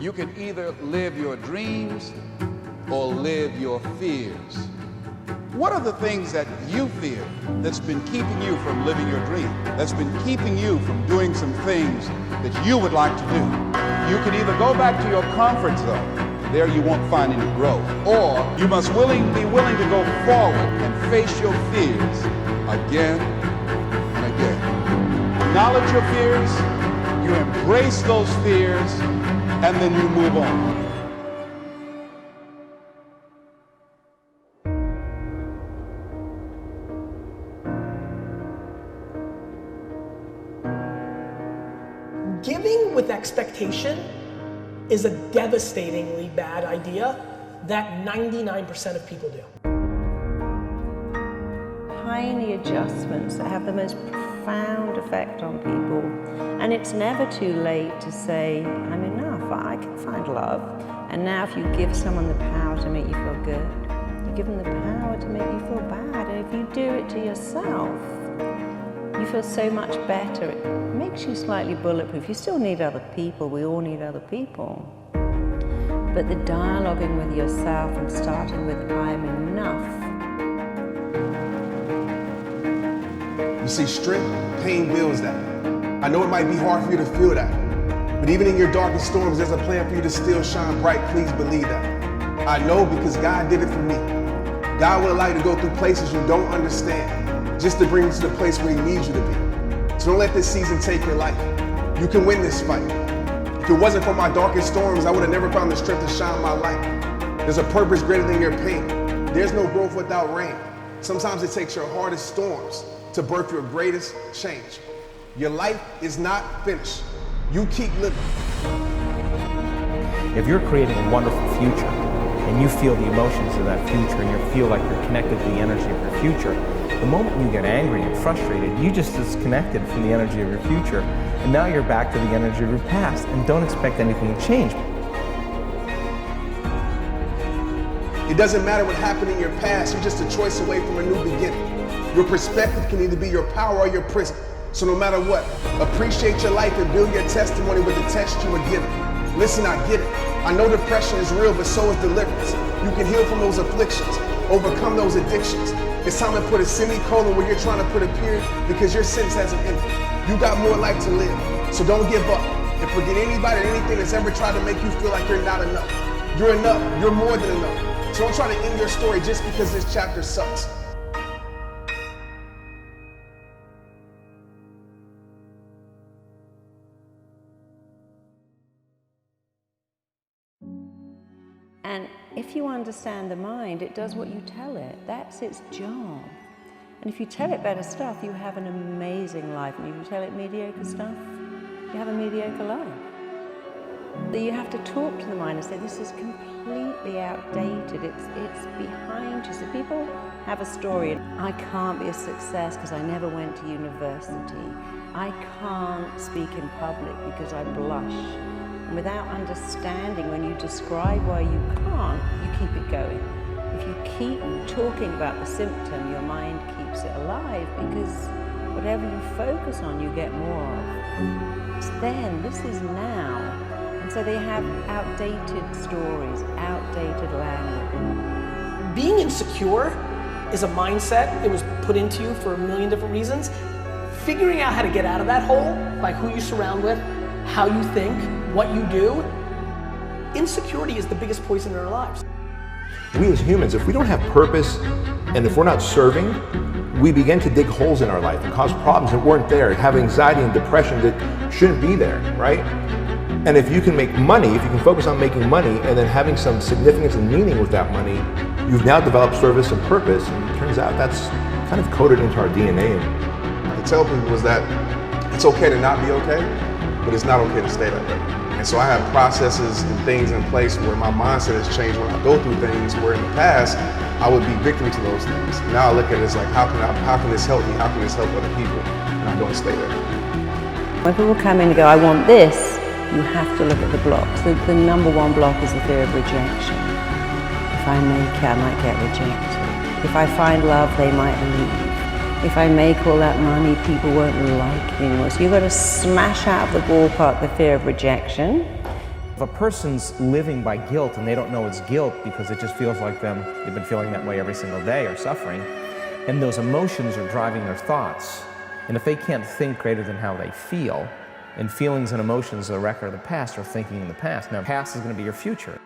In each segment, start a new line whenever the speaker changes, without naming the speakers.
You can either live your dreams or live your fears. What are the things that you fear that's been keeping you from living your dream, that's been keeping you from doing some things that you would like to do? You can either go back to your comfort zone, there you won't find any growth, or you must be willing to go forward and face your fears again and again. Acknowledge your fears, you embrace those fears, and then you move on.
Giving with expectation is a devastatingly bad idea that 99% of people do.
Tiny adjustments that have the most profound effect on people. And it's never too late to say, I'm enough, I can find love. And now if you give someone the power to make you feel good, you give them the power to make you feel bad. And if you do it to yourself, you feel so much better. It makes you slightly bulletproof. You still need other people. We all need other people. But the dialoguing with yourself and starting with I'm enough.
You see, strength, pain builds that. I know it might be hard for you to feel that. But even in your darkest storms, there's a plan for you to still shine bright. Please believe that. I know because God did it for me. God will allow you to go through places you don't understand, just to bring you to the place where He needs you to be. So don't let this season take your life. You can win this fight. If it wasn't for my darkest storms, I would have never found the strength to shine my light. There's a purpose greater than your pain. There's no growth without rain. Sometimes it takes your hardest storms to birth your greatest change. Your life is not finished. You keep living.
If you're creating a wonderful future and you feel the emotions of that future and you feel like you're connected to the energy of your future, the moment you get angry and frustrated, you just disconnected from the energy of your future, and now you're back to the energy of your past, and don't expect anything to change.
It doesn't matter what happened in your past, you're just a choice away from a new beginning. Your perspective can either be your power or your prison. So no matter what, appreciate your life and build your testimony with the test you were given. Listen, I get it. I know depression is real, but so is deliverance. You can heal from those afflictions, overcome those addictions. It's time to put a semicolon where you're trying to put a period because your sentence hasn't ended. You got more life to live, so don't give up. And forget anybody or anything that's ever tried to make you feel like you're not enough. You're enough, you're more than enough. So don't try to end your story just because this chapter sucks.
And if you understand the mind, it does what you tell it. That's its job. And if you tell it better stuff, you have an amazing life. And if you tell it mediocre stuff, you have a mediocre life. You have to talk to the mind and say, this is completely outdated. It's behind you. So people have a story. I can't be a success because I never went to university. I can't speak in public because I blush. And without understanding, when you describe why you can't, you keep it going. If you keep talking about the symptom, your mind keeps it alive because whatever you focus on, you get more of. It's then, this is now. And so they have outdated stories, outdated language.
Being insecure is a mindset. It was put into you for a million different reasons. Figuring out how to get out of that hole by who you surround with, how you think, what you do. Insecurity is the biggest poison in our lives.
We as humans, if we don't have purpose and if we're not serving, we begin to dig holes in our life and cause problems that weren't there, have anxiety and depression that shouldn't be there, right? And if you can make money, if you can focus on making money and then having some significance and meaning with that money, you've now developed service and purpose, and it turns out that's kind of coded into our DNA.
What I tell people is that it's okay to not be okay, but it's not okay to stay that way. And so I have processes and things in place where my mindset has changed when I go through things where in the past I would be victim to those things. Now I look at it as like, how can this help me? How can this help other people? And I don't stay there.
When people come in and go, I want this, you have to look at the blocks. The number one block is the fear of rejection. If I make it, I might get rejected. If I find love, they might leave. If I make all that money, people won't like me anymore. So you've got to smash out of the ballpark the fear of rejection.
If a person's living by guilt and they don't know it's guilt because it just feels like they've been feeling that way every single day or suffering, and those emotions are driving their thoughts, and if they can't think greater than how they feel, and feelings and emotions are a record of the past or thinking in the past, now the past is going to be your future.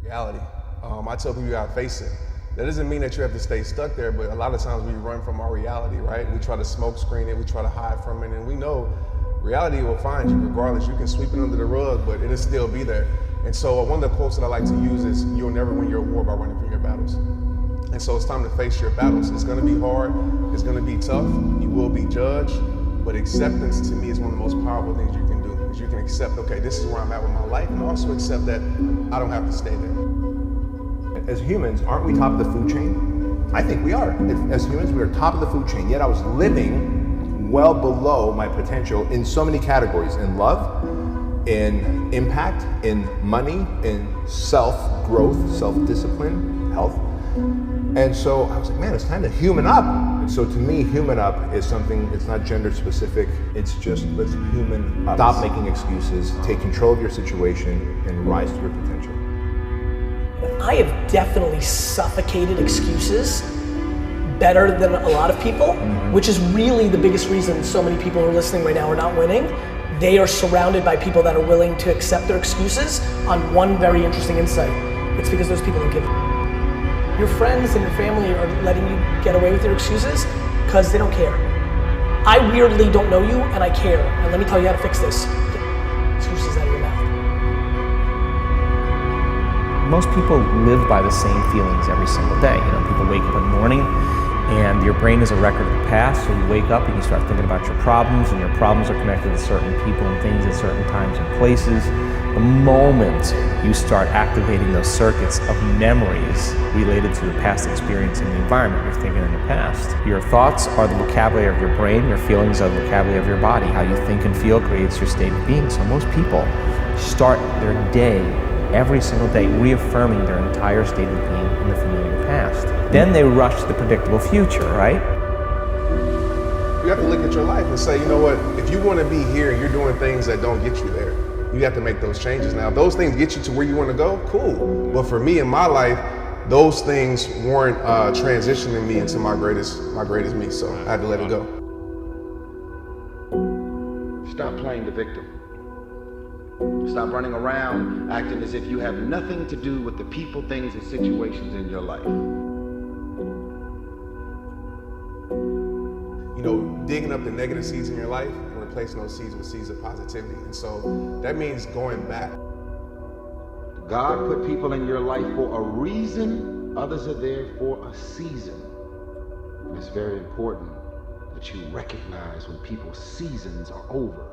Reality. I tell people you gotta face it. That doesn't mean that you have to stay stuck there, but a lot of times we run from our reality, right? We try to smoke screen it, we try to hide from it, and we know reality will find you regardless. You can sweep it under the rug, but it'll still be there. And so one of the quotes that I like to use is, you'll never win your war by running from your battles. And so it's time to face your battles. It's gonna be hard, it's gonna be tough, you will be judged, but acceptance to me is one of the most powerful things you can do, is you can accept, okay, this is where I'm at with my life, and also accept that I don't have to stay there.
As humans, aren't we top of the food chain? I think we are. As humans, we are top of the food chain, yet I was living well below my potential in so many categories, in love, in impact, in money, in self-growth, self-discipline, health. And so I was like, man, it's time to human up. And so to me, human up is something, it's not gender specific, it's just let's human up. Stop making excuses, take control of your situation, and rise to your potential.
I have definitely suffocated excuses better than a lot of people, which is really the biggest reason so many people who are listening right now are not winning. They are surrounded by people that are willing to accept their excuses on one very interesting insight. It's because those people don't give a. Your friends and your family are letting you get away with your excuses because they don't care. I weirdly don't know you and I care, and let me tell you how to fix this. Excuses out of your mouth.
Most people live by the same feelings every single day. You know, people wake up in the morning and your brain is a record of the past, so you wake up and you start thinking about your problems, and your problems are connected to certain people and things at certain times and places. The moment you start activating those circuits of memories related to the past experience and the environment you're thinking in the past, your thoughts are the vocabulary of your brain, your feelings are the vocabulary of your body. How you think and feel creates your state of being. So most people start their day every single day reaffirming their entire state of being in the familiar past. Then they rush to the predictable future, right?
You have to look at your life and say, you know what, if you want to be here and you're doing things that don't get you there, you have to make those changes. Now, if those things get you to where you want to go, cool. But for me in my life, those things weren't transitioning me into my greatest me, so I had to let it go.
Stop playing the victim. Stop running around acting as if you have nothing to do with the people, things, and situations in your life.
You know, digging up the negative seeds in your life and replacing those seeds with seeds of positivity. And so that means going back.
God put people in your life for a reason. Others are there for a season. And it's very important that you recognize when people's seasons are over.